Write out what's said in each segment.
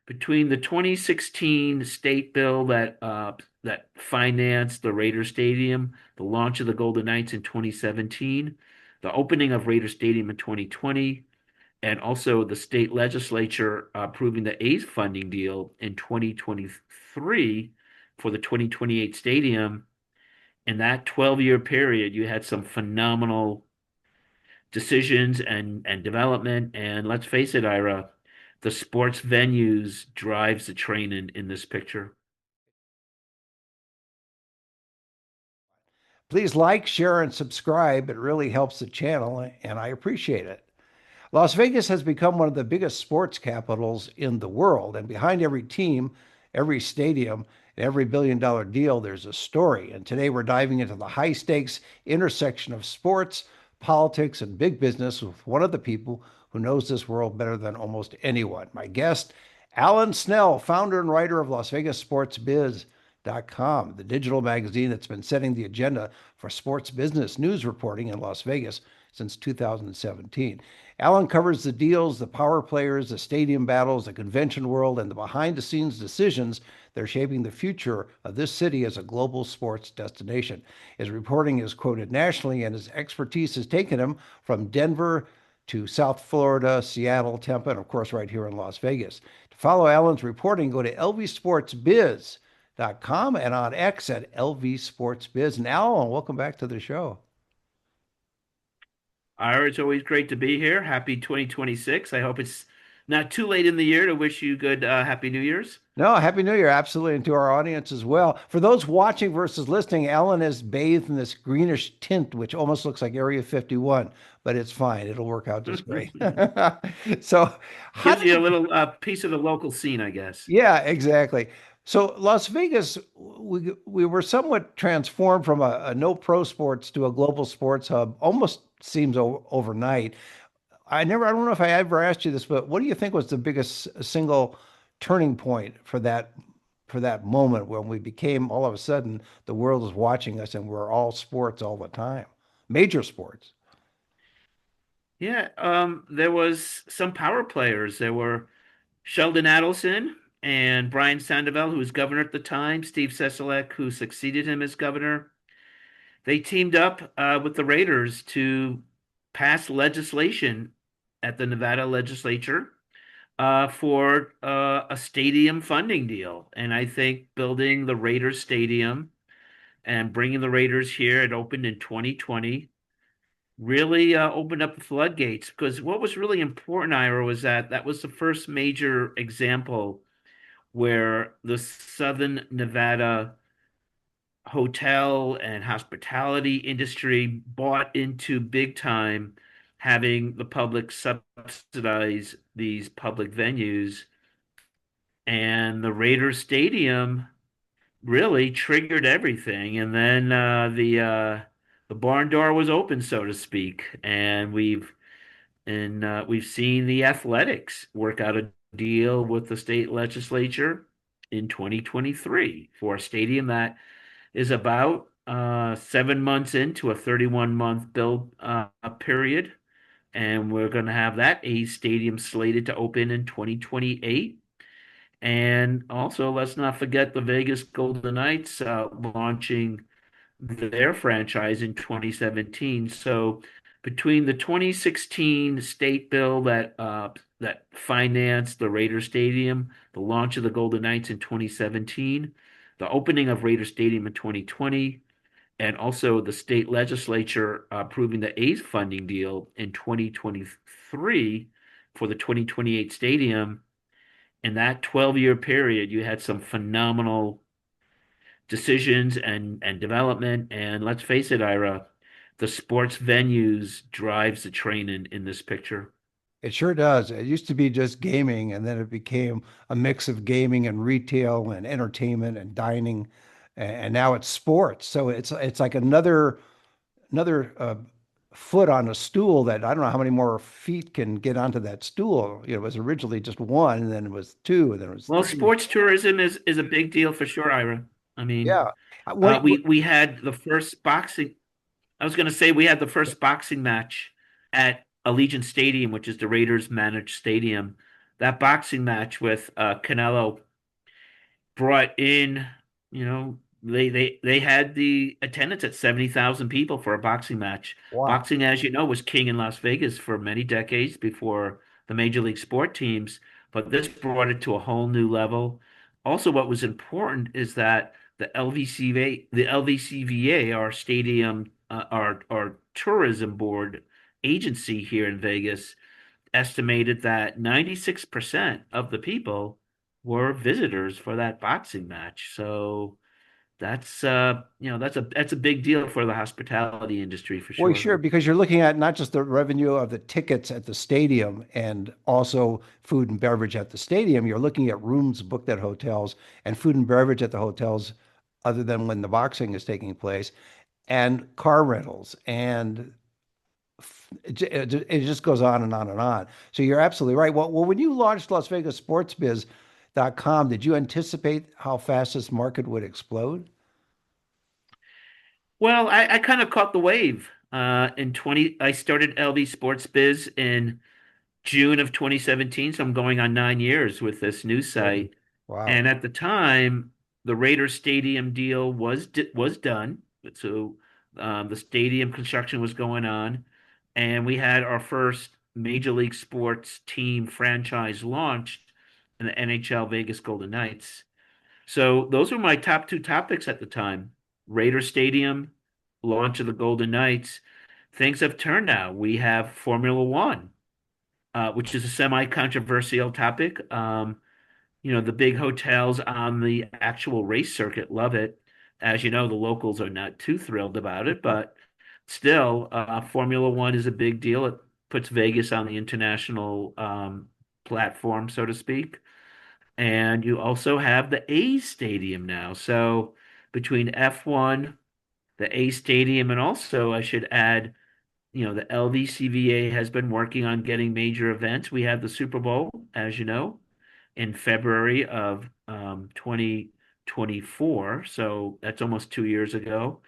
Between the 2016 state bill that financed the Raider Stadium, the launch of the Golden Knights in 2017, the opening of Raider Stadium in 2020, and also the state legislature approving the A's funding deal in 2023 for the 2028 stadium. In that 12-year period, you had some phenomenal decisions and development. And let's face it, Ira, the sports venues drives the train in this picture. Please like, share, and subscribe. It really helps the channel, and I appreciate it. Las Vegas has become one of the biggest sports capitals in the world, and behind every team, every stadium, and every billion-dollar deal, there's a story. And today we're diving into the high-stakes intersection of sports, politics, and big business with one of the people who knows this world better than almost anyone. My guest, Alan Snel, founder and writer of Las Vegas Sports Biz.com, the digital magazine that's been setting the agenda for sports business news reporting in Las Vegas since 2017. Alan covers the deals, the power players, the stadium battles, the convention world, and the behind the scenes decisions that are shaping the future of this city as a global sports destination. His reporting is quoted nationally, and his expertise has taken him from Denver to South Florida, Seattle, Tampa, and of course, right here in Las Vegas. To follow Alan's reporting, go to lvsportsbiz.com and on X at lvsportsbiz. And Alan, welcome back to the show. Ira, it's always great to be here. Happy 2026. I hope it's not too late in the year to wish you good Happy New Year's. No, Happy New Year, absolutely, and to our audience as well. For those watching versus listening, Alan is bathed in this greenish tint, which almost looks like Area 51, but it's fine. It'll work out just great. So, how Gives did you a you, little piece of the local scene, I guess. yeah, exactly. So, Las Vegas, we were somewhat transformed from a no pro sports to a global sports hub, almost seems overnight. I don't know if I ever asked you this, but what do you think was the biggest single turning point for that moment when we became all of a sudden the world is watching us and we're all sports all the time, major sports. Yeah, there was some power players. There were Sheldon Adelson and Brian Sandoval, who was governor at the time, Steve Sisolak, who succeeded him as governor. They teamed up with the Raiders to pass legislation at the Nevada legislature for a stadium funding deal. And I think building the Raiders Stadium and bringing the Raiders here, it opened in 2020, really opened up the floodgates. Because what was really important, Ira, was that that was the first major example where the Southern Nevada hotel and hospitality industry bought into big time, having the public subsidize these public venues. And the Raiders Stadium really triggered everything. And then the barn door was open, so to speak. And we've seen the Athletics work out a deal with the state legislature in 2023 for a stadium that is about 7 months into a 31-month build period. And we're going to have that A stadium slated to open in 2028. And also, let's not forget the Vegas Golden Knights launching their franchise in 2017. So between the 2016 state bill that financed the Raider Stadium, the launch of the Golden Knights in 2017, the opening of Raider Stadium in 2020, and also the state legislature approving the A's funding deal in 2023 for the 2028 stadium. In that 12-year period, you had some phenomenal decisions and development. And let's face it, Ira, the sports venues drives the train in this picture. It sure does. It used to be just gaming, and then it became a mix of gaming and retail and entertainment and dining, and now it's sports. So it's like another foot on a stool that I don't know how many more feet can get onto that stool. You know, it was originally just one, and then it was two, and then it was Well, three. sports tourism is a big deal for sure, Ira. I mean, Yeah. What, we had the first boxing. I was going to say we had the first boxing match at Allegiant Stadium, which is the Raiders managed stadium. that boxing match with Canelo brought in, they had the attendance at 70,000 people for a boxing match. Wow. Boxing, as you know, was king in Las Vegas for many decades before the major league sport teams, but this brought it to a whole new level. Also, what was important is that the LVCVA, our stadium, our tourism board agency here in Vegas, estimated that 96% of the people were visitors for that boxing match. So that's a big deal for the hospitality industry for Well, sure. sure, because you're looking at not just the revenue of the tickets at the stadium and also food and beverage at the stadium, you're looking at rooms booked at hotels and food and beverage at the hotels, other than when the boxing is taking place, and car rentals. And it just goes on and on and on. So you're absolutely right. Well, when you launched LasVegasSportsBiz.com, did you anticipate how fast this market would explode? Well, I kind of caught the wave. I started LV Sports Biz in June of 2017, so I'm going on 9 years with this news Great. site. Wow. And at the time, the Raiders stadium deal was done. So the stadium construction was going on, and we had our first Major League Sports team franchise launched in the NHL Vegas Golden Knights. So those were my top two topics at the time. Raider Stadium, launch of the Golden Knights. Things have turned now. We have Formula One, which is a semi-controversial topic. The big hotels on the actual race circuit love it. As you know, the locals are not too thrilled about it, but still, Formula One is a big deal. It puts Vegas on the international platform, so to speak. And you also have the A's Stadium now. So between F1, the A's Stadium, and also I should add, the LVCVA has been working on getting major events. We have the Super Bowl, as you know, in February of 2024. So that's almost 2 years ago.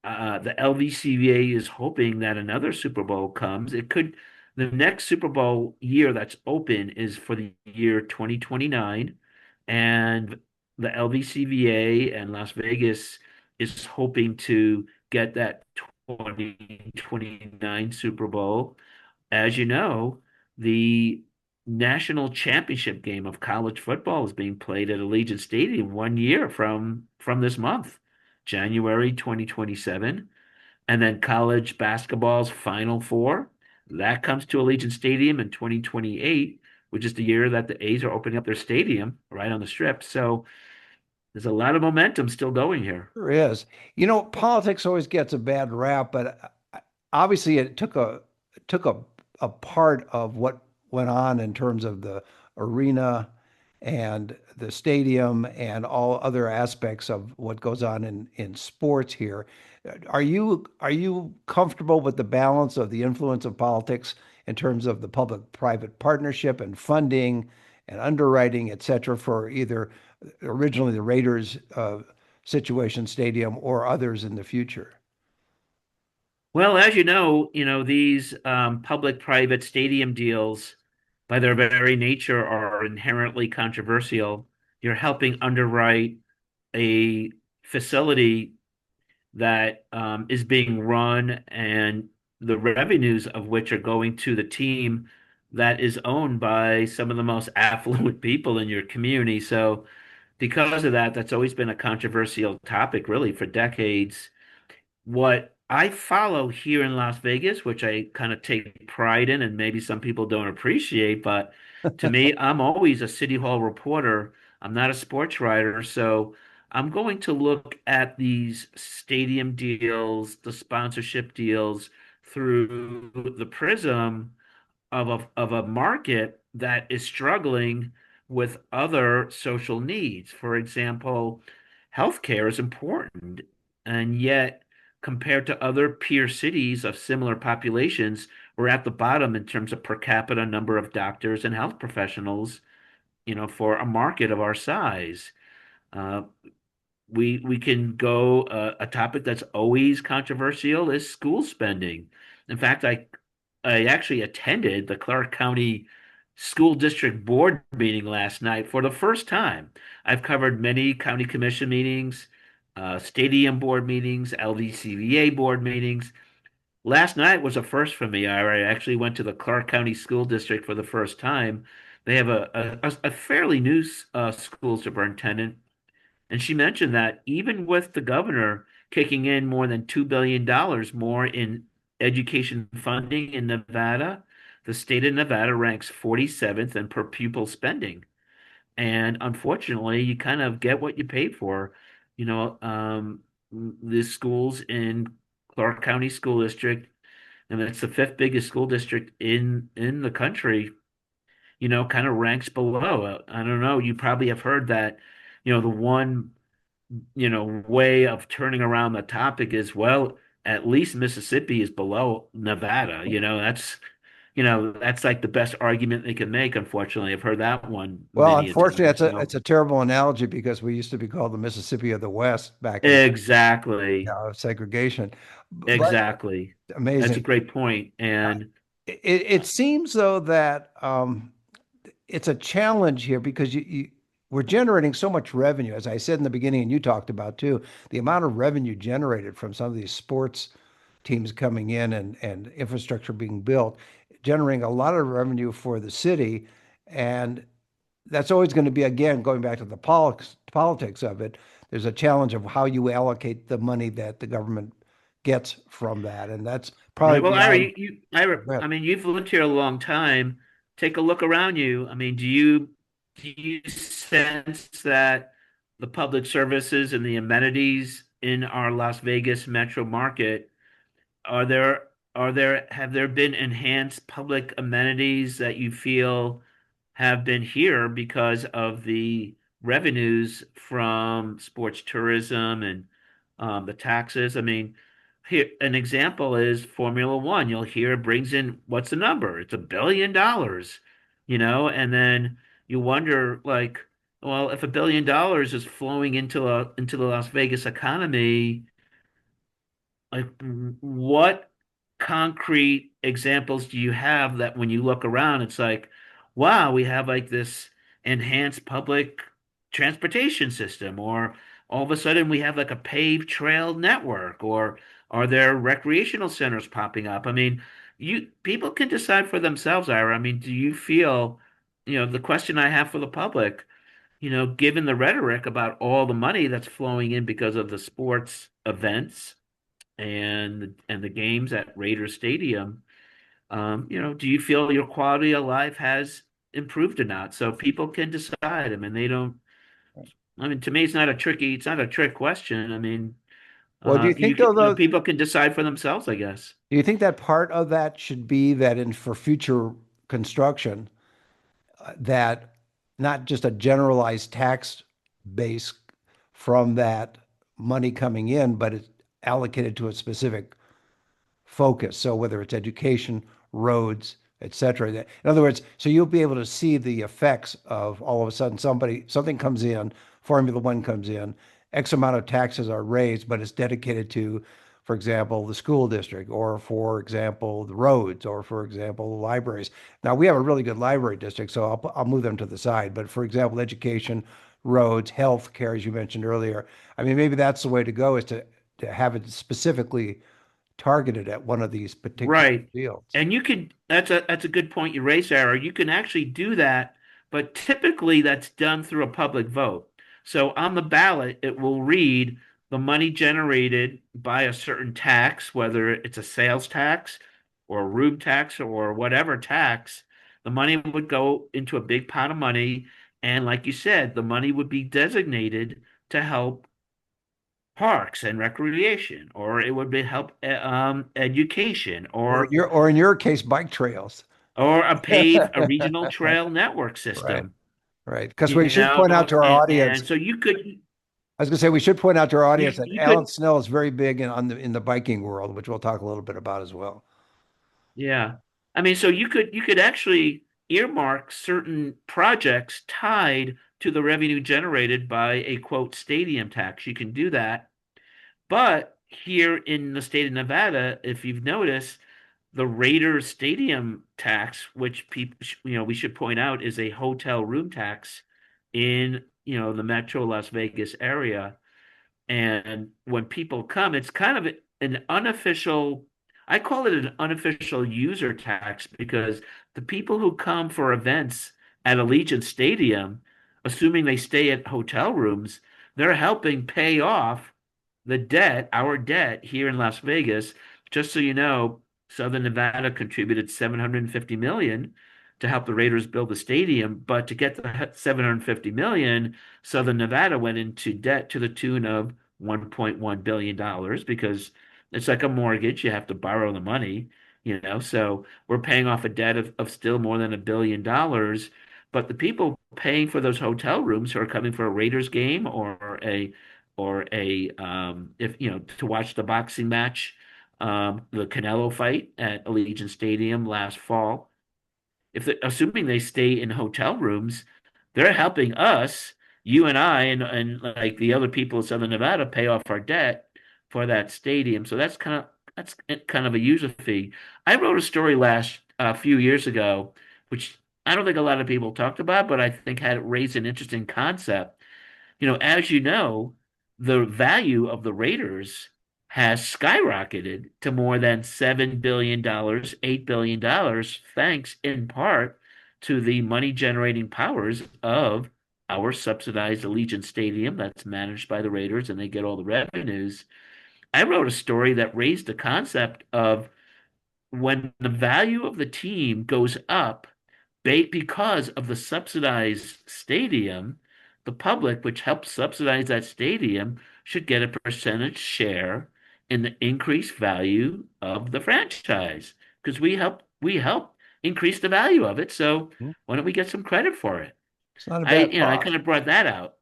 The LVCVA is hoping that another Super Bowl comes. The next Super Bowl year that's open is for the year 2029. And the LVCVA and Las Vegas is hoping to get that 2029 Super Bowl. As you know, the national championship game of college football is being played at Allegiant Stadium 1 year from this month, January 2027. And then college basketball's Final Four, that comes to Allegiant Stadium in 2028, which is the year that the A's are opening up their stadium right on the strip. So there's a lot of momentum still going here. There is. Politics always gets a bad rap, but obviously it took a part of what went on in terms of the arena and the stadium and all other aspects of what goes on in sports here. Are you comfortable with the balance of the influence of politics in terms of the public-private partnership and funding and underwriting, et cetera, for either originally the Raiders situation stadium or others in the future? Well, as these public-private stadium deals, by their very nature, are inherently controversial. You're helping underwrite a facility that is being run and the revenues of which are going to the team that is owned by some of the most affluent people in your community. So because of that, that's always been a controversial topic, really, for decades. What I follow here in Las Vegas, which I kind of take pride in, and maybe some people don't appreciate, but to me, I'm always a City Hall reporter. I'm not a sports writer, so I'm going to look at these stadium deals, the sponsorship deals through the prism of a market that is struggling with other social needs. For example, healthcare is important, and yet compared to other peer cities of similar populations, we're at the bottom in terms of per capita number of doctors and health professionals, for a market of our size. Uh, we can go a topic that's always controversial is school spending. In fact, I actually attended the Clark County school district board meeting last night for the first time. I've covered many county commission meetings, stadium board meetings, LVCVA board meetings. Last night was a first for me. I actually went to the Clark County School District for the first time. They have a fairly new school superintendent, and she mentioned that even with the governor kicking in more than $2 billion more in education funding in Nevada, the state of Nevada ranks 47th in per pupil spending. And unfortunately, you kind of get what you pay for. You know, the schools in Clark County School District, and it's the fifth biggest school district in the country, kind of ranks below. I don't know. You probably have heard that, the one way of turning around the topic is, well, at least Mississippi is below Nevada. That's like the best argument they can make. Unfortunately, I've heard that one Well, many a unfortunately, time. it's So a terrible analogy because we used to be called the Mississippi of the West back in exactly, segregation. But exactly. That's a amazing. great point. And It seems though that it's a challenge here because we're generating so much revenue, as I said in the beginning, and you talked about too, the amount of revenue generated from some of these sports teams coming in and infrastructure being built, generating a lot of revenue for the city. And that's always going to be, again, going back to the politics of it. There's a challenge of how you allocate the money that the government gets from that. And that's probably right. Well, Ira, beyond. Ira, I mean, you've lived here a long time. Take a look around you. I mean, do you sense that the public services and the amenities in our Las Vegas metro market are there have there been enhanced public amenities that you feel have been here because of the revenues from sports tourism and the taxes? I mean, here an example is Formula One. You'll hear it brings in what's the number? It's $1 billion, and then you wonder like, well, if $1 billion is flowing into the Las Vegas economy, like, what concrete examples do you have that when you look around, it's like, wow, we have like this enhanced public transportation system, or all of a sudden we have like a paved trail network, or are there recreational centers popping up? I mean, people can decide for themselves, Ira. I mean, do you feel, the question I have for the public, given the rhetoric about all the money that's flowing in because of the sports events and the games at Raiders Stadium, do you feel your quality of life has improved or not? So people can decide. I mean, they don't. I mean, to me, it's not a trick question. I mean, Well, do you you think can, though, people can decide for themselves, I guess. do you think that part of that should be that in for future construction, that not just a generalized tax base from that money coming in, but it's allocated to a specific focus. So whether it's education, roads, et cetera. In other words, so you'll be able to see the effects of all of a sudden something comes in, Formula One comes in, X amount of taxes are raised, but it's dedicated to, for example, the school district, or for example, the roads, or for example, the libraries. Now we have a really good library district, so I'll move them to the side. But for example, education, roads, health care, as you mentioned earlier. I mean, maybe that's the way to go is to have it specifically targeted at one of these particular Right. fields. And that's a good point you raised, Sarah. You can actually do that, but typically that's done through a public vote. So on the ballot, it will read the money generated by a certain tax, whether it's a sales tax or a room tax or whatever tax, the money would go into a big pot of money. And like you said, the money would be designated to help parks and recreation, or it would be help education, Or in your case, bike trails. or a regional trail network Right, system, right. Because we should point out to our audience, and so you could I was going to say, we should point out to our audience that you Alan could Snell is very big in the biking world, which we'll talk a little bit about as well. yeah, I mean, so you could actually earmark certain projects tied to the revenue generated by a quote stadium tax. You can do that, but here in the state of Nevada, if you've noticed, the Raiders stadium tax, which people, we should point out is a hotel room tax in, the Metro Las Vegas area. And when people come, it's kind of an unofficial, I call it an unofficial user tax because the people who come for events at Allegiant Stadium, assuming they stay at hotel rooms, they're helping pay off the debt, our debt here in Las Vegas. Just so you know, Southern Nevada contributed 750 million to help the Raiders build the stadium, but to get the 750 million, Southern Nevada went into debt to the tune of $1.1 billion because it's like a mortgage. You have to borrow the money, So we're paying off a debt of still more than $1 billion. But the people paying for those hotel rooms who are coming for a Raiders game or a if to watch the boxing match, the Canelo fight at Allegiant Stadium last fall, assuming they stay in hotel rooms, they're helping us, you and I, and like the other people of Southern Nevada pay off our debt for that stadium. So that's kind of a user fee. I wrote a story a few years ago, which I don't think a lot of people talked about, but I think had raised an interesting concept. As you know, the value of the Raiders has skyrocketed to more than $7 billion, $8 billion, thanks in part to the money generating powers of our subsidized Allegiant Stadium that's managed by the Raiders and they get all the revenues. I wrote a story that raised the concept of when the value of the team goes up because of the subsidized stadium, the public, which helps subsidize that stadium, should get a percentage share in the increased value of the franchise because we help increase the value of it. So Hmm. why don't we get some credit for it? It's not a I, bad you know, I thought. kind of brought that out.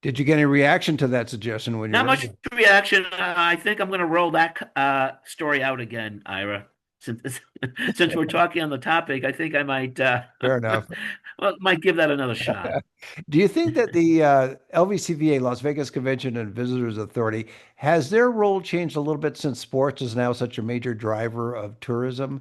Did you get any reaction to that suggestion when you Not wrote much it? reaction. I think I'm going to roll that story out again, Ira. Since since we're talking on the topic, I think I might Fair enough. well, might give that another shot. Do you think that the LVCVA, Las Vegas Convention and Visitors Authority, has their role changed a little bit since sports is now such a major driver of tourism?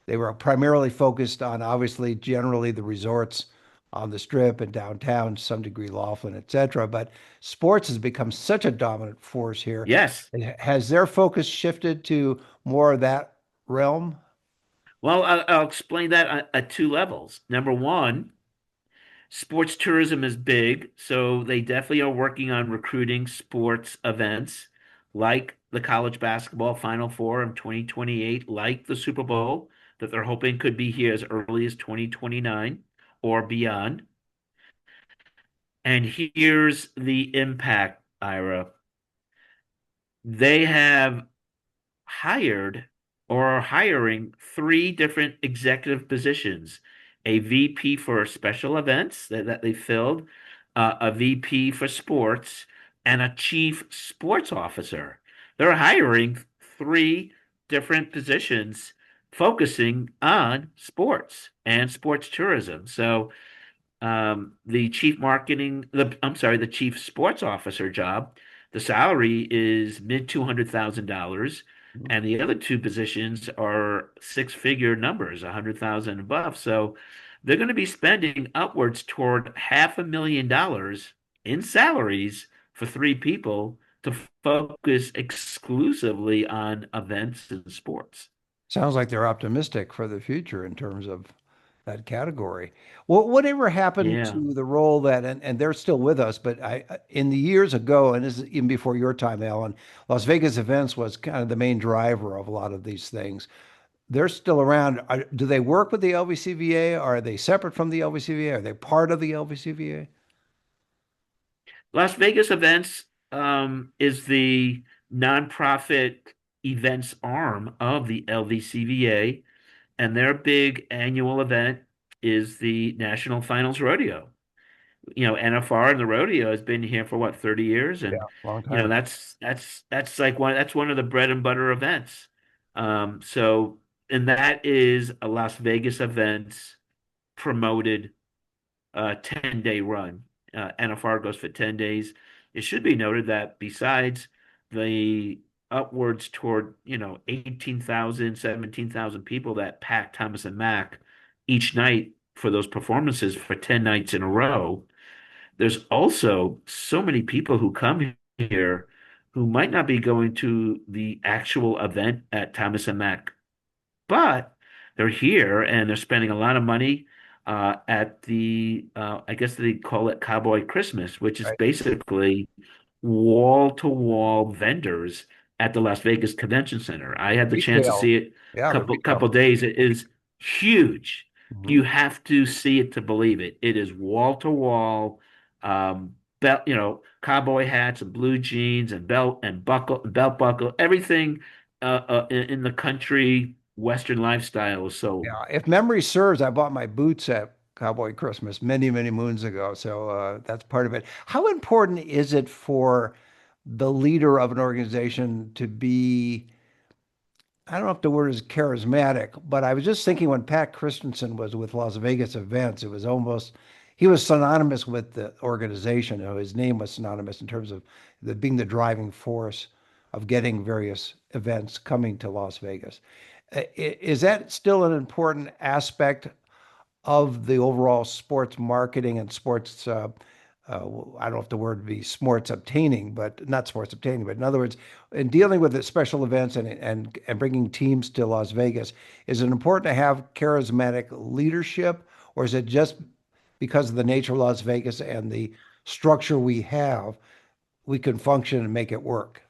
They were primarily focused on, obviously, generally the resorts on the Strip and downtown, to some degree Laughlin, et cetera. But sports has become such a dominant force here. Yes. Has their focus shifted to more of that realm? Well, I'll explain that at two levels. Number one, sports tourism is big, so they definitely are working on recruiting sports events like the college basketball Final Four in 2028, like the Super Bowl that they're hoping could be here as early as 2029 or beyond. And here's the impact, Ira. They have hired or are hiring three different executive positions: a VP for special events that they filled, a VP for sports, and a chief sports officer. They're hiring three different positions focusing on sports and sports tourism. So the chief marketing, I'm sorry, the chief sports officer job, the salary is mid $200,000, and the other two positions are six-figure numbers, 100,000 above. So they're going to be spending upwards toward $500,000 in salaries for three people to focus exclusively on events and sports. Sounds like they're optimistic for the future in terms of that category. Whatever happened Yeah. to the role that, and they're still with us, but in the years ago, and this is even before your time, Alan, Las Vegas events was kind of the main driver of a lot of these things. They're still around. Do they work with the LVCVA? Are they separate from the LVCVA? Are they part of the LVCVA? Las Vegas Events is the nonprofit events arm of the LVCVA, and their big annual event is the National Finals Rodeo. NFR and the rodeo has been here for what, 30 years, Yeah, and long time. that's like one of the bread and butter events. So and that is a Las Vegas events promoted 10-day run. NFR goes for 10 days. It should be noted that besides the upwards toward, 18,000, 17,000 people that packed Thomas and Mack each night for those performances for 10 nights in a row. There's also so many people who come here who might not be going to the actual event at Thomas and Mack, but they're here and they're spending a lot of money at I guess they call it Cowboy Christmas, which is Right. basically wall-to-wall vendors at the Las Vegas Convention Center. I had the chance to Retail. see it Yeah, the couple retail. days. It is huge. Mhm. You have to see it to believe it. It is wall-to-wall, belt, cowboy hats and blue jeans and belt buckle, everything in the country Western lifestyle is sold. Yeah, if memory serves, I bought my boots at Cowboy Christmas many, many moons ago. So that's part of it. How important is it for the leader of an organization to be, I don't know if the word is charismatic, but I was just thinking when Pat Christensen was with Las Vegas events, it was almost, he was synonymous with the organization. You know, his name was synonymous in terms of being the driving force of getting various events coming to Las Vegas. Is that still an important aspect of the overall sports marketing and sports? I don't know if the word would be sports obtaining, but not sports obtaining, but in other words, in dealing with the special events and bringing teams to Las Vegas, is it important to have charismatic leadership, or is it just because of the nature of Las Vegas and the structure we have, we can function and make it work?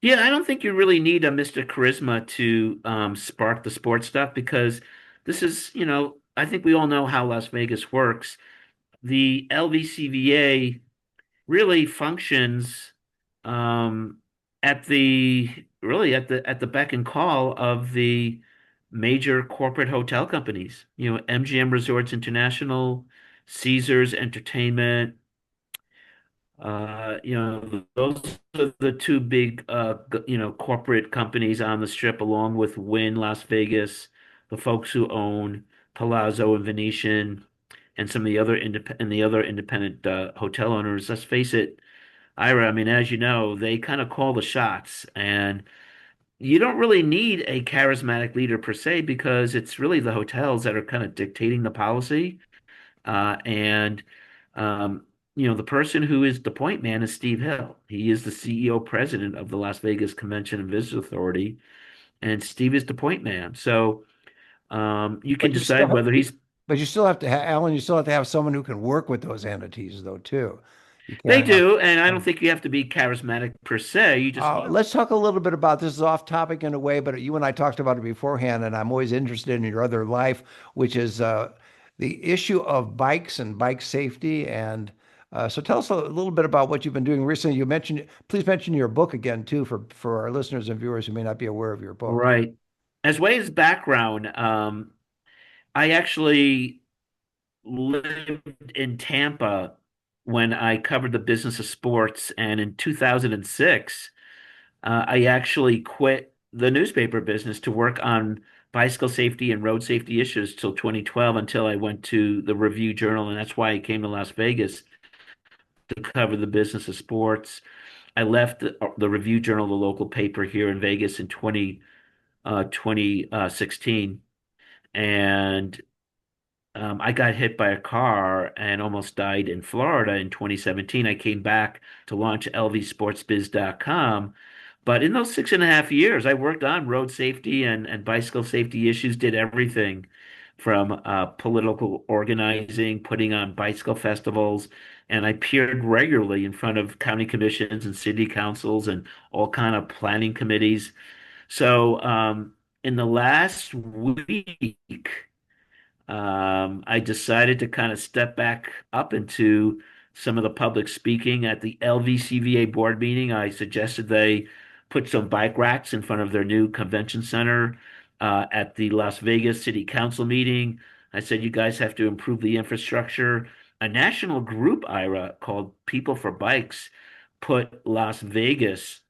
Yeah, I don't think you really need a Mr. Charisma to spark the sports stuff because this is, I think we all know how Las Vegas works. The LVCVA really functions um, at the beck and call of the major corporate hotel companies. MGM Resorts International, Caesars Entertainment. Those are the two big, corporate companies on the strip, along with Wynn Las Vegas, the folks who own Palazzo and Venetian, and some of the other independent hotel owners. Let's face it, Ira. I mean, as you know, they kind of call the shots, and you don't really need a charismatic leader per se because it's really the hotels that are kind of dictating the policy. And the person who is the point man is Steve Hill. He is the CEO president of the Las Vegas Convention and Visitors Authority, and Steve is the point man. So you can But you still decide have, whether he's. but you still have to have, Alan, you still have to have someone who can work with those entities though too. You They can't have. do, and I don't think you have to be charismatic per se. You just, Let's talk a little bit about this. Is off topic in a way, but you and I talked about it beforehand, and I'm always interested in your other life, which is the issue of bikes and bike safety. And so, tell us a little bit about what you've been doing recently. You mentioned, please mention your book again too, for our listeners and viewers who may not be aware of your book. right. As way as background, I actually lived in Tampa when I covered the business of sports, and in 2006, I actually quit the newspaper business to work on bicycle safety and road safety issues till 2012 until I went to the Review Journal, and that's why I came to Las Vegas to cover the business of sports. I left the Review Journal, the local paper here in Vegas, in 2016, and I got hit by a car and almost died in Florida in 2017. I came back to launch lvsportsbiz.com. But in those 6.5 years, I worked on road safety and bicycle safety issues, did everything from political organizing, putting on bicycle festivals, and I appeared regularly in front of county commissions and city councils and all kind of planning committees. So in the last week, I decided to kind of step back up into some of the public speaking at the LVCVA board meeting. I suggested they put some bike racks in front of their new convention center. At the Las Vegas City Council meeting, I said, you guys have to improve the infrastructure. A national group, Ira, called People for Bikes, put Las Vegas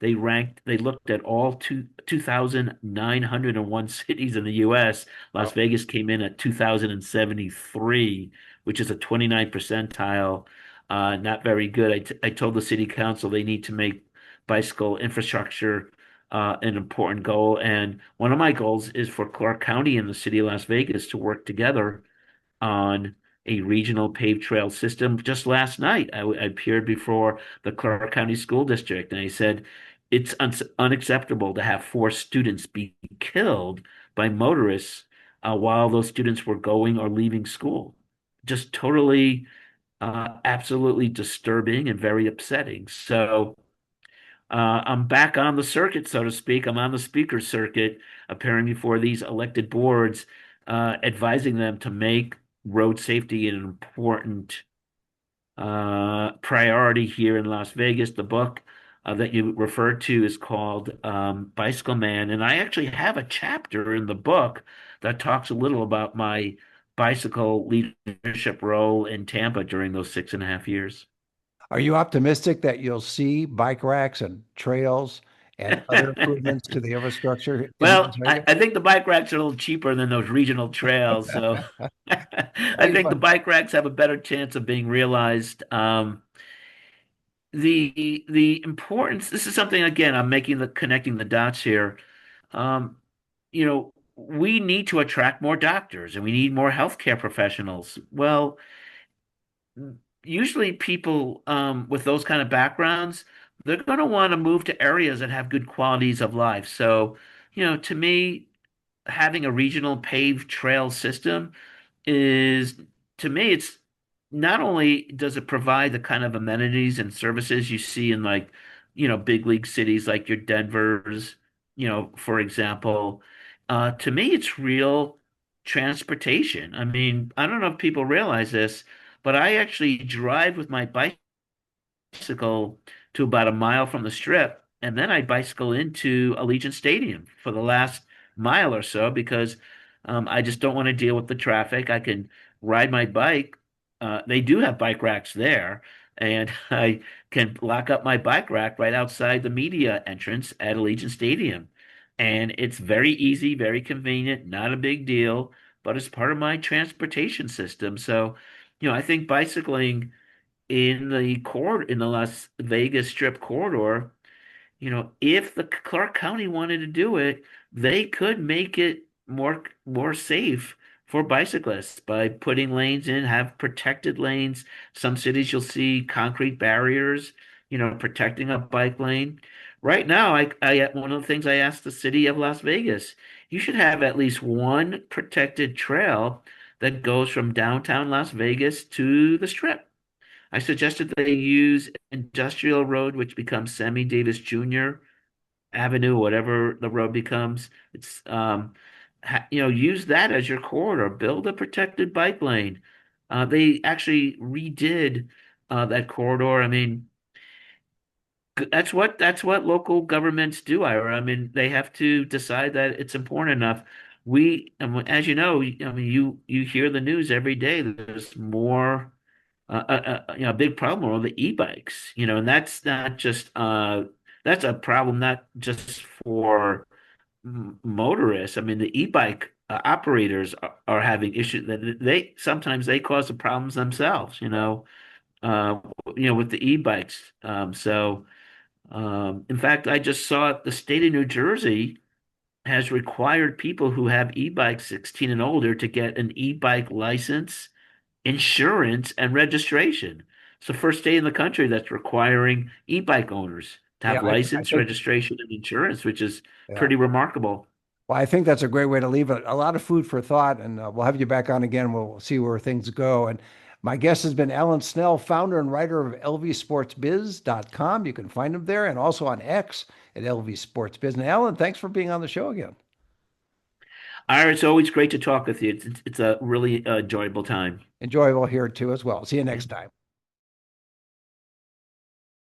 they looked at all 2,901 cities in the US. Las Wow. Vegas came in at 2,073, which is a 29 percentile. Not very good. I told the city council they need to make bicycle infrastructure an important goal. And one of my goals is for Clark County and the city of Las Vegas to work together on a regional paved trail system. Just last night, I appeared before the Clark County School District, and I said it's unacceptable to have four students be killed by motorists while those students were going or leaving school. Just totally, absolutely disturbing and very upsetting. So I'm back on the circuit, so to speak. I'm on the speaker circuit, appearing before these elected boards, advising them to make road safety an important priority here in Las Vegas. The book that you referred to is called Bicycle Man, and I actually have a chapter in the book that talks a little about my bicycle leadership role in Tampa during those 6.5 years. Are you optimistic that you'll see bike racks and trails and other improvements to the infrastructure in Las Well, Vegas? I think the bike racks are a little cheaper than those regional trails, so I Hey, think the but bike racks have a better chance of being realized. The importance, this is something again, I'm making the connecting the dots here. Um, we need to attract more doctors and we need more healthcare professionals. Well, usually people with those kind of backgrounds, they're going to want to move to areas that have good qualities of life. So, to me, having a regional paved trail system is, to me, it's not only does it provide the kind of amenities and services you see in like, big league cities like your Denvers, for example, to me, it's real transportation. I mean, I don't know if people realize this, but I actually drive with my bicycle to about a mile from the strip, and then I bicycle into Allegiant Stadium for the last mile or so because I just don't want to deal with the traffic. I can ride my bike. They do have bike racks there, and I can lock up my bike rack right outside the media entrance at Allegiant Stadium. And it's very easy, very convenient, not a big deal, but it's part of my transportation system. So, I think bicycling in the Las Vegas Strip corridor, if the Clark County wanted to do it, they could make it more safe for bicyclists by putting lanes in, have protected lanes. Some cities you'll see concrete barriers, protecting a bike lane. Right now, I one of the things I asked the city of Las Vegas, you should have at least one protected trail that goes from downtown Las Vegas to the Strip. I suggested they use Industrial Road, which becomes Sammy Davis Jr. Avenue, whatever the road becomes. It's use that as your corridor. Build a protected bike lane. They actually redid that corridor. I mean, that's what local governments do, Ira. I mean, they have to decide that it's important enough. As you know, I mean, you hear the news every day. There's more a big problem are the e-bikes, and that's not just that's a problem not just for motorists. I mean, the e-bike operators are having issues that they sometimes they cause the problems themselves, uh, with the e-bikes. In fact, I just saw the state of New Jersey has required people who have e-bikes 16 and older to get an e-bike license, insurance, and registration. It's the first state in the country that's requiring e-bike owners to yeah, have I license, think, registration, and insurance, which is yeah. pretty remarkable. Well, I think that's a great way to leave it. A lot of food for thought, and we'll have you back on again. We'll see where things go. And my guest has been Alan Snell, founder and writer of lvsportsbiz.com. You can find him there and also on X at lvsportsbiz. And Alan, thanks for being on the show again. Ira, it's always great to talk with you. It's a really enjoyable time. Enjoyable here too as well. See you next time.